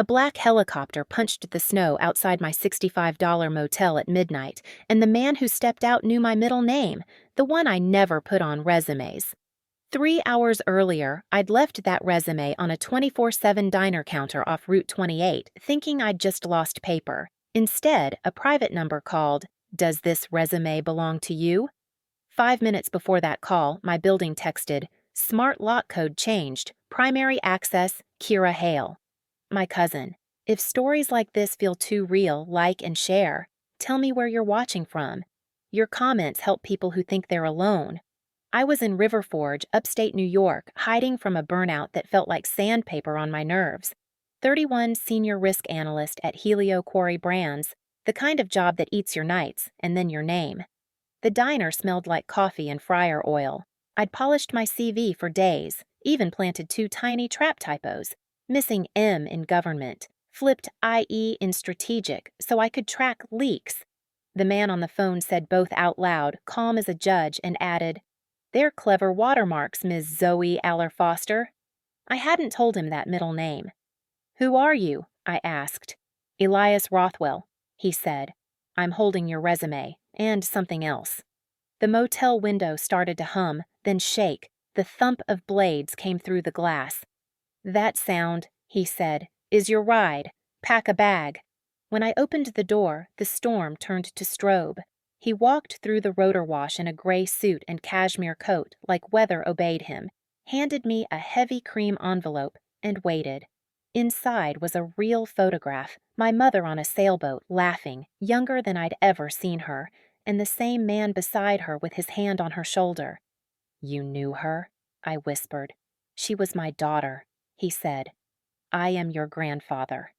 A black helicopter punched the snow outside my $65 motel at midnight, and the man who stepped out knew my middle name, the one I never put on resumes. 3 hours earlier, I'd left that resume on a 24/7 diner counter off Route 28, thinking I'd just lost paper. Instead, a private number called, "Does this resume belong to you?" 5 minutes before that call, my building texted, "Smart lock code changed. Primary access, Kira Hale." My cousin, if stories like this feel too real, like and share. Tell me where you're watching from. Your comments help people who think they're alone. I was in River Forge, upstate New York, hiding from a burnout that felt like sandpaper on my nerves. 31 senior risk analyst at Helio Quarry Brands, the kind of job that eats your nights and then your name. The diner smelled like coffee and fryer oil. I'd polished my CV for days, even planted 2 tiny trap typos, missing M in government, flipped IE in strategic so I could track leaks. The man on the phone said both out loud, calm as a judge, and added, "They're clever watermarks, Ms. Zoe Aller-Foster." I hadn't told him that middle name. "Who are you?" I asked. "Elias Rothwell," he said. "I'm holding your resume, and something else." The motel window started to hum, then shake. The thump of blades came through the glass. "That sound," he said, "is your ride. Pack a bag." When I opened the door, the storm turned to strobe. He walked through the rotor wash in a gray suit and cashmere coat like weather obeyed him, handed me a heavy cream envelope, and waited. Inside was a real photograph, my mother on a sailboat, laughing, younger than I'd ever seen her, and the same man beside her with his hand on her shoulder. "You knew her?" I whispered. "She was my daughter," he said. "I am your grandfather."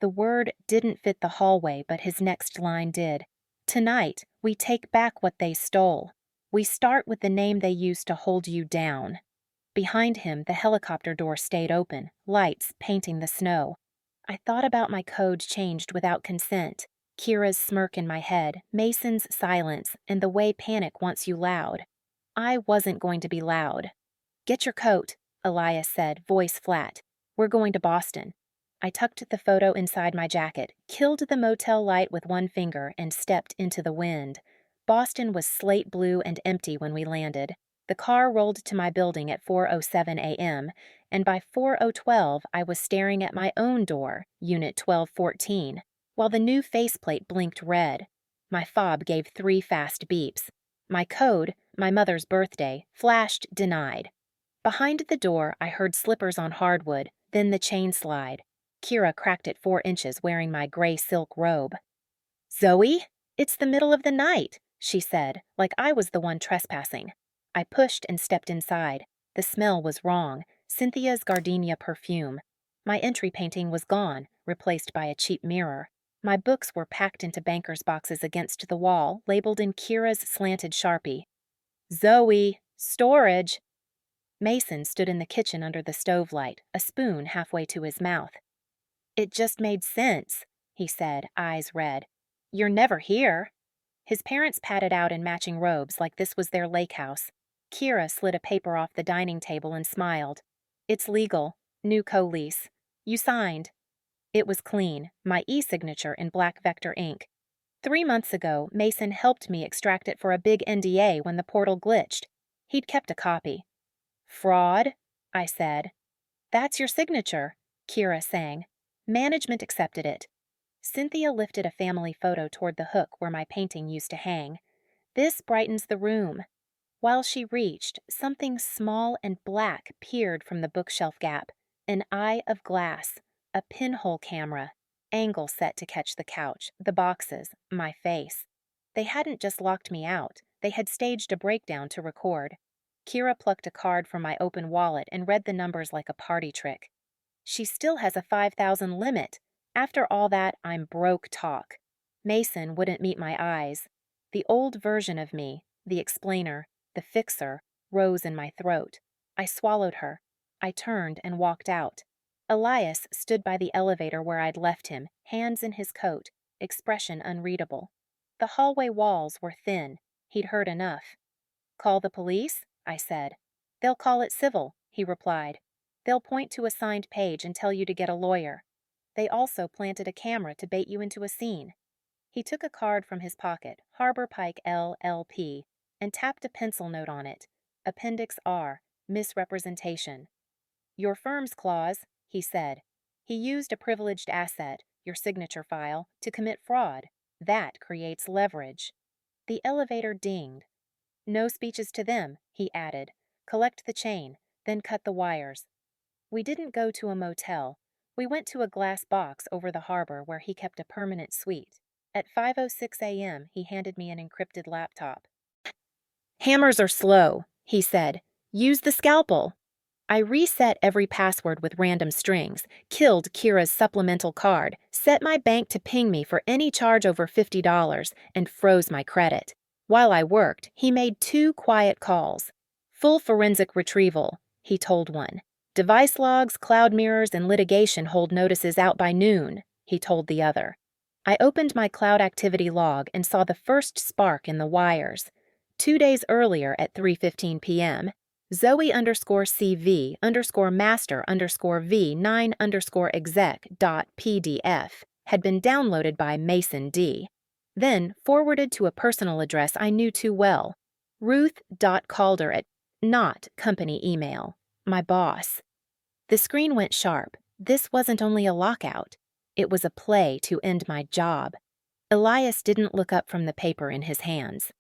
The word didn't fit the hallway, but his next line did. "Tonight, we take back what they stole. We start with the name they used to hold you down." Behind him, the helicopter door stayed open, lights painting the snow. I thought about my code changed without consent, Kira's smirk in my head, Mason's silence, and the way panic wants you loud. I wasn't going to be loud. "Get your coat," Elias said, voice flat. "We're going to Boston." I tucked the photo inside my jacket, killed the motel light with one finger, and stepped into the wind. Boston was slate blue and empty when we landed. The car rolled to my building at 4:07 a.m., and by 4:12 I was staring at my own door, Unit 1214, while the new faceplate blinked red. My fob gave 3 fast beeps. My code, my mother's birthday, flashed denied. Behind the door, I heard slippers on hardwood, then the chain slide. Kira cracked it 4 inches wearing my gray silk robe. "Zoe, it's the middle of the night," she said, like I was the one trespassing. I pushed and stepped inside. The smell was wrong, Cynthia's gardenia perfume. My entry painting was gone, replaced by a cheap mirror. My books were packed into banker's boxes against the wall, labeled in Kira's slanted Sharpie. "Zoe, storage." Mason stood in the kitchen under the stove light, a spoon halfway to his mouth. "It just made sense," he said, eyes red. "You're never here." His parents padded out in matching robes like this was their lake house. Kira slid a paper off the dining table and smiled. "It's legal. New co-lease. You signed." It was clean, my e-signature in black vector ink. 3 months ago, Mason helped me extract it for a big NDA when the portal glitched. He'd kept a copy. "Fraud," I said. "That's your signature," Kira sang. Management accepted it. Cynthia lifted a family photo toward the hook where my painting used to hang. "This brightens the room." While she reached, something small and black peered from the bookshelf gap. An eye of glass, a pinhole camera, angle set to catch the couch, the boxes, my face. They hadn't just locked me out. They had staged a breakdown to record. Kira plucked a card from my open wallet and read the numbers like a party trick. "She still has a 5,000 limit. After all that, I'm broke talk." Mason wouldn't meet my eyes. The old version of me, the explainer, the fixer, rose in my throat. I swallowed her. I turned and walked out. Elias stood by the elevator where I'd left him, hands in his coat, expression unreadable. The hallway walls were thin. He'd heard enough. "Call the police?" I said. "They'll call it civil," he replied. "They'll point to a signed page and tell you to get a lawyer." They also planted a camera to bait you into a scene. He took a card from his pocket, Harbor Pike LLP, and tapped a pencil note on it. Appendix R, misrepresentation. Your firm's clause, he said. He used a privileged asset, your signature file, to commit fraud. That creates leverage. The elevator dinged. No speeches to them, he added. Collect the chain, then cut the wires. We didn't go to a motel. We went to a glass box over the harbor where he kept a permanent suite. At 5:06 a.m., he handed me an encrypted laptop. Hammers are slow, he said. Use the scalpel. I reset every password with random strings, killed Kira's supplemental card, set my bank to ping me for any charge over $50, and froze my credit. While I worked, he made 2 quiet calls. Full forensic retrieval, he told one. Device logs, cloud mirrors, and litigation hold notices out by noon, he told the other. I opened my cloud activity log and saw the first spark in the wires. 2 days earlier at 3:15 p.m., Zoe_CV_master_V9_exec.pdf had been downloaded by Mason D. Then forwarded to a personal address I knew too well, ruth.calder at not company email, my boss. The screen went sharp. This wasn't only a lockout. It was a play to end my job. Elias didn't look up from the paper in his hands.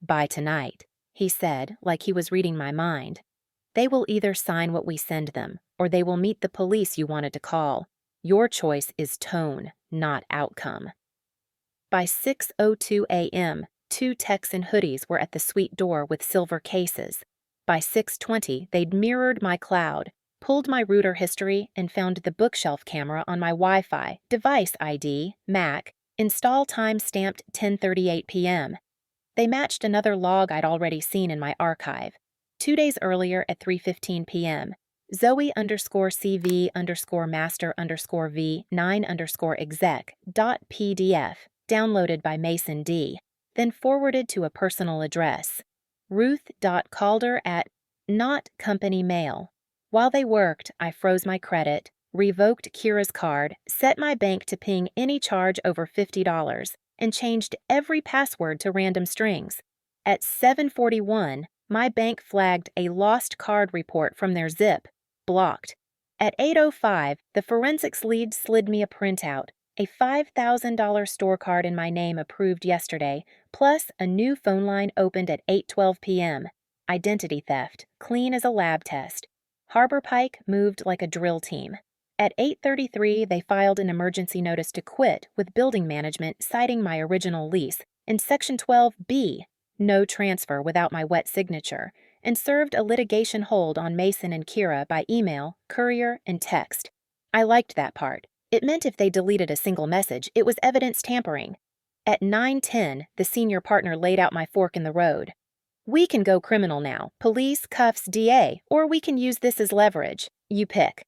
By tonight, he said, like he was reading my mind. They will either sign what we send them, or they will meet the police you wanted to call. Your choice is tone, not outcome. By 6:02 a.m., 2 techs in hoodies were at the suite door with silver cases. By 6:20, they'd mirrored my cloud, pulled my router history, and found the bookshelf camera on my Wi-Fi, device ID, Mac, install time stamped 10:38 p.m. They matched another log I'd already seen in my archive. 2 days earlier at 3:15 p.m., Zoe_CV_master_V9_exec.pdf, downloaded by Mason D, then forwarded to a personal address, ruth.calder at not company mail. While they worked, I froze my credit, revoked Kira's card, set my bank to ping any charge over $50, and changed every password to random strings. At 7:41, my bank flagged a lost card report from their zip, blocked. At 8:05, the forensics lead slid me a printout, a $5,000 store card in my name approved yesterday, plus a new phone line opened at 8:12 p.m. Identity theft, clean as a lab test. Harbor Pike moved like a drill team. At 8:33, they filed an emergency notice to quit with building management citing my original lease in Section 12B, no transfer without my wet signature, and served a litigation hold on Mason and Kira by email, courier, and text. I liked that part. It meant if they deleted a single message, it was evidence tampering. At 9:10, the senior partner laid out my fork in the road. We can go criminal now, police, cuffs, DA, or we can use this as leverage. You pick.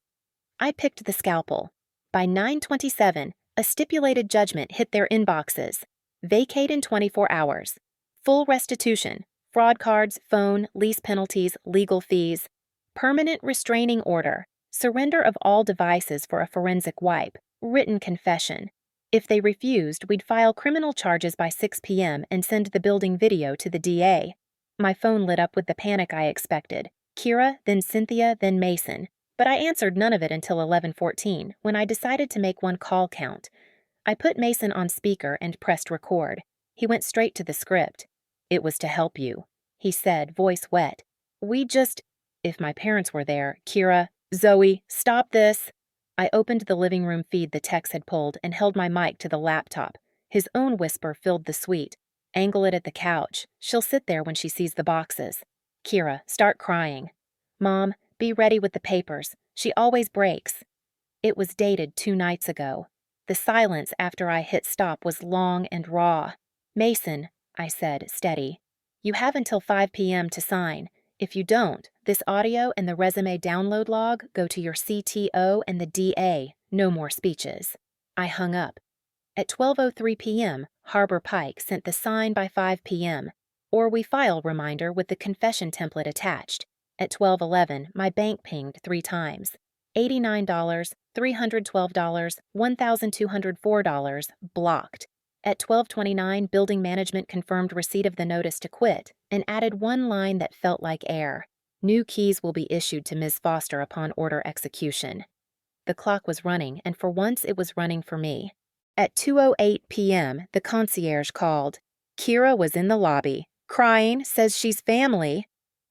I picked the scalpel. By 9:27, a stipulated judgment hit their inboxes. Vacate in 24 hours. Full restitution, fraud cards, phone, lease penalties, legal fees. Permanent restraining order, surrender of all devices for a forensic wipe, written confession. If they refused, we'd file criminal charges by 6 p.m. and send the building video to the DA. My phone lit up with the panic I expected. Kira, then Cynthia, then Mason. But I answered none of it until 11:14, when I decided to make one call count. I put Mason on speaker and pressed record. He went straight to the script. It was to help you, he said, voice wet. If my parents were there, Kira, Zoe, stop this. I opened the living room feed the Tex had pulled and held my mic to the laptop. His own whisper filled the suite. Angle it at the couch. She'll sit there when she sees the boxes. Kira, start crying. Mom, be ready with the papers. She always breaks. It was dated 2 nights ago. The silence after I hit stop was long and raw. Mason, I said, steady. You have until 5 p.m. to sign. If you don't, this audio and the resume download log go to your CTO and the DA. No more speeches. I hung up. At 12:03 p.m., Harbor Pike sent the sign by 5 p.m., or we file reminder with the confession template attached. At 12:11, my bank pinged 3 times. $89, $312, $1,204, blocked. At 12:29, building management confirmed receipt of the notice to quit and added one line that felt like air. New keys will be issued to Ms. Foster upon order execution. The clock was running, and for once it was running for me. At 2:08 p.m., the concierge called. Kira was in the lobby, crying, says she's family.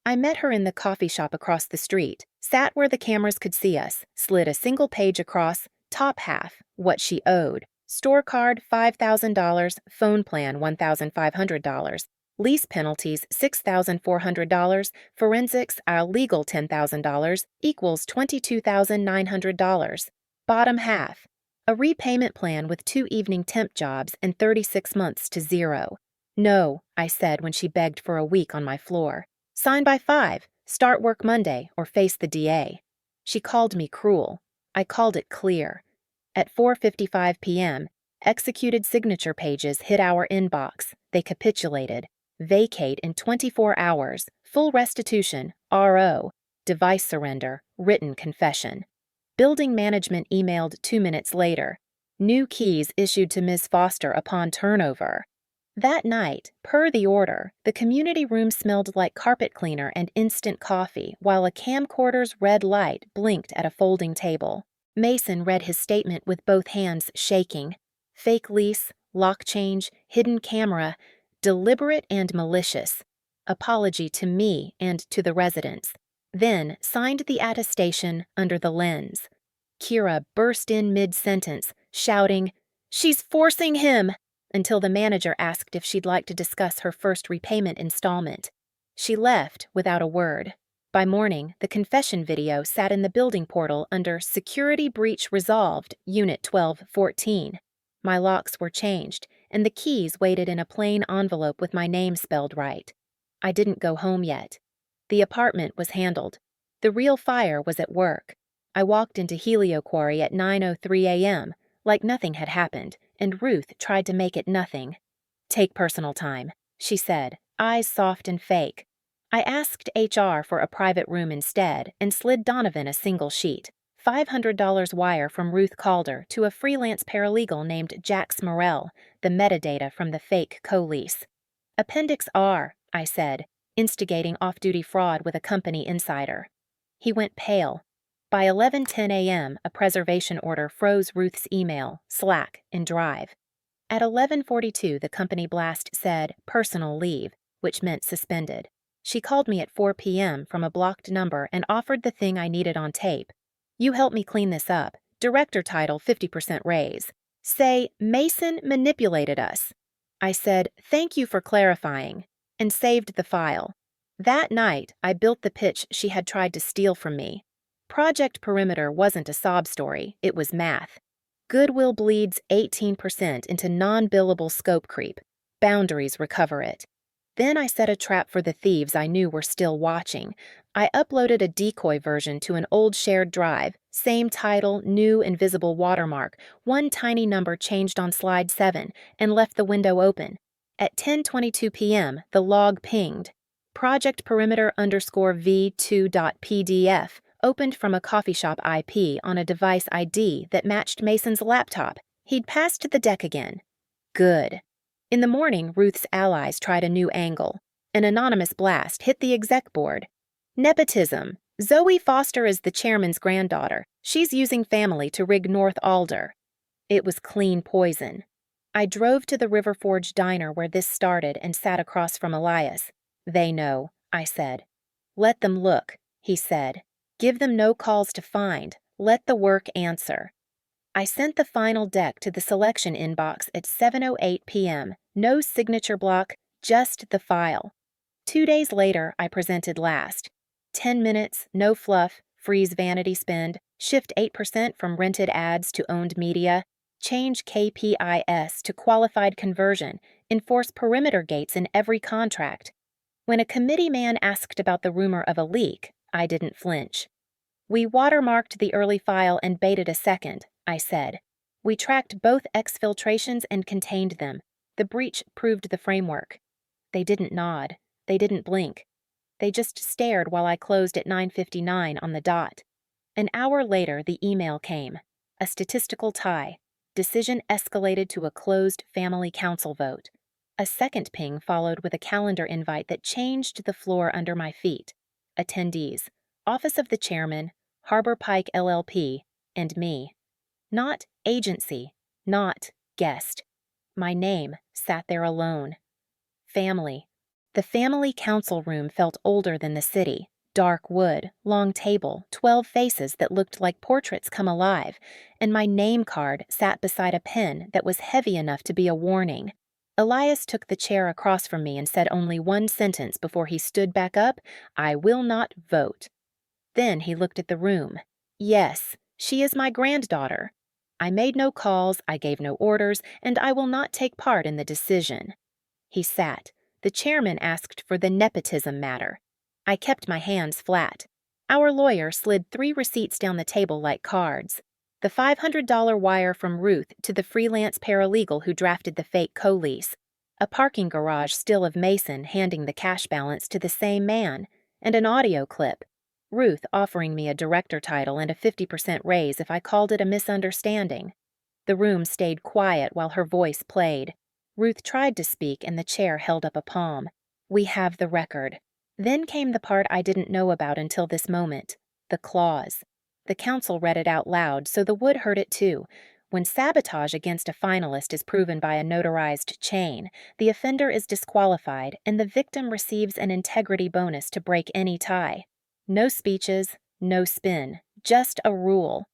I met her in the coffee shop across the street, sat where the cameras could see us, slid a single page across, top half, what she owed. Store card $5,000, phone plan $1,500, lease penalties $6,400, forensics our legal $10,000 equals $22,900. Bottom half, a repayment plan with 2 evening temp jobs and 36 months to zero. No, I said when she begged for a week on my floor. Sign by 5, start work Monday, or face the DA. She called me cruel. I called it clear. At 4:55 p.m., executed signature pages hit our inbox. They capitulated. Vacate in 24 hours. Full restitution, RO. Device surrender, written confession. Building management emailed 2 minutes later. New keys issued to Ms. Foster upon turnover. That night, per the order, the community room smelled like carpet cleaner and instant coffee, while a camcorder's red light blinked at a folding table. Mason read his statement with both hands shaking. Fake lease, lock change, hidden camera, deliberate and malicious. Apology to me and to the residents. Then signed the attestation under the lens. Kira burst in mid-sentence, shouting, "She's forcing him!" until the manager asked if she'd like to discuss her first repayment installment. She left without a word. By morning, the confession video sat in the building portal under Security Breach Resolved, Unit 1214. My locks were changed, and the keys waited in a plain envelope with my name spelled right. I didn't go home yet. The apartment was handled. The real fire was at work. I walked into Helio Quarry at 9:03 a.m., like nothing had happened, and Ruth tried to make it nothing. "Take personal time," she said, eyes soft and fake. I asked HR for a private room instead and slid Donovan a single sheet, $500 wire from Ruth Calder to a freelance paralegal named Jax Morell, the metadata from the fake co-lease. Appendix R, I said, instigating off-duty fraud with a company insider. He went pale. By 11:10 a.m., a preservation order froze Ruth's email, Slack, and Drive. At 11:42, the company blast said personal leave, which meant suspended. She called me at 4 p.m. from a blocked number and offered the thing I needed on tape. "You help me clean this up. Director title 50% raise. Say, Mason manipulated us." I said, "Thank you for clarifying," and saved the file. That night, I built the pitch she had tried to steal from me. Project Perimeter wasn't a sob story, it was math. Goodwill bleeds 18% into non-billable scope creep. Boundaries recover it. Then I set a trap for the thieves I knew were still watching. I uploaded a decoy version to an old shared drive, same title, new invisible watermark, one tiny number changed on slide 7, and left the window open. At 10:22 p.m., the log pinged. Project Perimeter _v2.pdf opened from a coffee shop IP on a device ID that matched Mason's laptop. He'd passed the deck again. Good. In the morning, Ruth's allies tried a new angle. An anonymous blast hit the exec board. Nepotism. Zoe Foster is the chairman's granddaughter. She's using family to rig North Alder. It was clean poison. I drove to the River Forge diner where this started and sat across from Elias. "They know," I said. "Let them look," he said. "Give them no calls to find. Let the work answer." I sent the final deck to the selection inbox at 7:08 p.m. No signature block, just the file. 2 days later, I presented last. 10 minutes, no fluff, freeze vanity spend, shift 8% from rented ads to owned media, change KPIs to qualified conversion, enforce perimeter gates in every contract. When a committee man asked about the rumor of a leak, I didn't flinch. "We watermarked the early file and baited a second," I said. "We tracked both exfiltrations and contained them. The breach proved the framework." They didn't nod. They didn't blink. They just stared while I closed at 9:59 on the dot. An hour later, the email came. A statistical tie. Decision escalated to a closed family council vote. A second ping followed with a calendar invite that changed the floor under my feet. Attendees: Office of the Chairman, Harbor Pike LLP, and me. Not agency, not guest. My name sat there alone. Family. The family council room felt older than the city. Dark wood, long table, 12 faces that looked like portraits come alive, and my name card sat beside a pen that was heavy enough to be a warning. Elias took the chair across from me and said only one sentence before he stood back up: "I will not vote." Then he looked at the room. "Yes, she is my granddaughter. I made no calls, I gave no orders, and I will not take part in the decision." He sat. The chairman asked for the nepotism matter. I kept my hands flat. Our lawyer slid 3 receipts down the table like cards. The $500 wire from Ruth to the freelance paralegal who drafted the fake co-lease. A parking garage still of Mason handing the cash balance to the same man. And an audio clip. Ruth offering me a director title and a 50% raise if I called it a misunderstanding. The room stayed quiet while her voice played. Ruth tried to speak and the chair held up a palm. "We have the record." Then came the part I didn't know about until this moment. The clause. The counsel read it out loud, so the wood heard it too. When sabotage against a finalist is proven by a notarized chain, the offender is disqualified and the victim receives an integrity bonus to break any tie. No speeches, no spin, just a rule.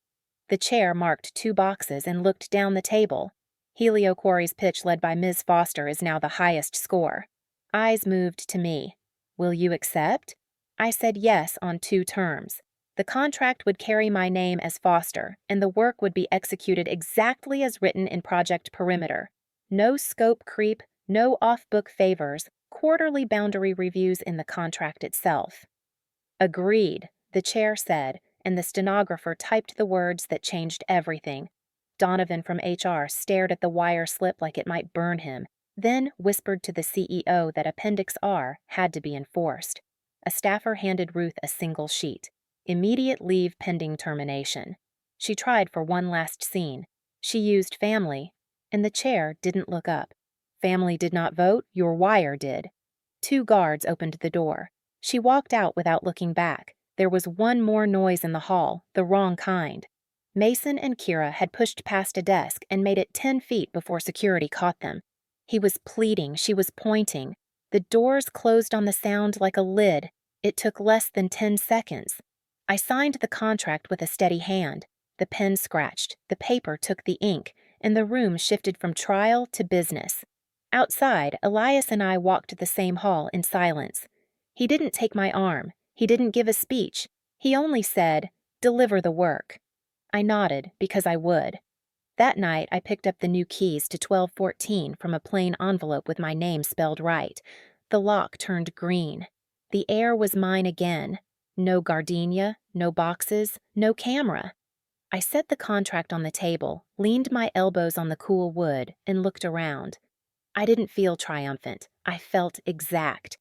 The chair marked 2 boxes and looked down the table. Helio Quarry's pitch led by Ms. Foster is now the highest score. Eyes moved to me. "Will you accept?" I said yes on 2 terms. The contract would carry my name as Foster, and the work would be executed exactly as written in Project Perimeter. No scope creep, no off-book favors, quarterly boundary reviews in the contract itself. "Agreed," the chair said, and the stenographer typed the words that changed everything. Donovan from HR stared at the wire slip like it might burn him, then whispered to the CEO that Appendix R had to be enforced. A staffer handed Ruth a single sheet. Immediate leave pending termination. She tried for one last scene. She used family, and the chair didn't look up. "Family did not vote, your wire did." 2 guards opened the door. She walked out without looking back. There was one more noise in the hall, the wrong kind. Mason and Kira had pushed past a desk and made it 10 feet before security caught them. He was pleading, she was pointing. The doors closed on the sound like a lid. It took less than 10 seconds. I signed the contract with a steady hand. The pen scratched, the paper took the ink, and the room shifted from trial to business. Outside, Elias and I walked the same hall in silence. He didn't take my arm. He didn't give a speech. He only said, "Deliver the work." I nodded because I would. That night, I picked up the new keys to 1214 from a plain envelope with my name spelled right. The lock turned green. The air was mine again. No gardenia, no boxes, no camera. I set the contract on the table, leaned my elbows on the cool wood, and looked around. I didn't feel triumphant. I felt exact.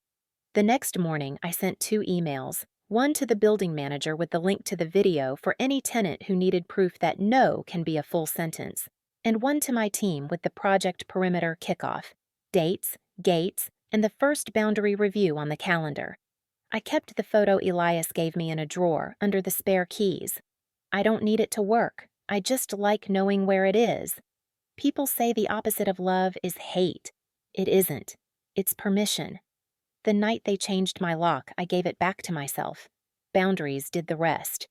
The next morning, I sent 2 emails. One to the building manager with the link to the video for any tenant who needed proof that no can be a full sentence, and one to my team with the Project Perimeter kickoff, dates, gates, and the first boundary review on the calendar. I kept the photo Elias gave me in a drawer under the spare keys. I don't need it to work. I just like knowing where it is. People say the opposite of love is hate. It isn't. It's permission. The night they changed my lock, I gave it back to myself. Boundaries did the rest.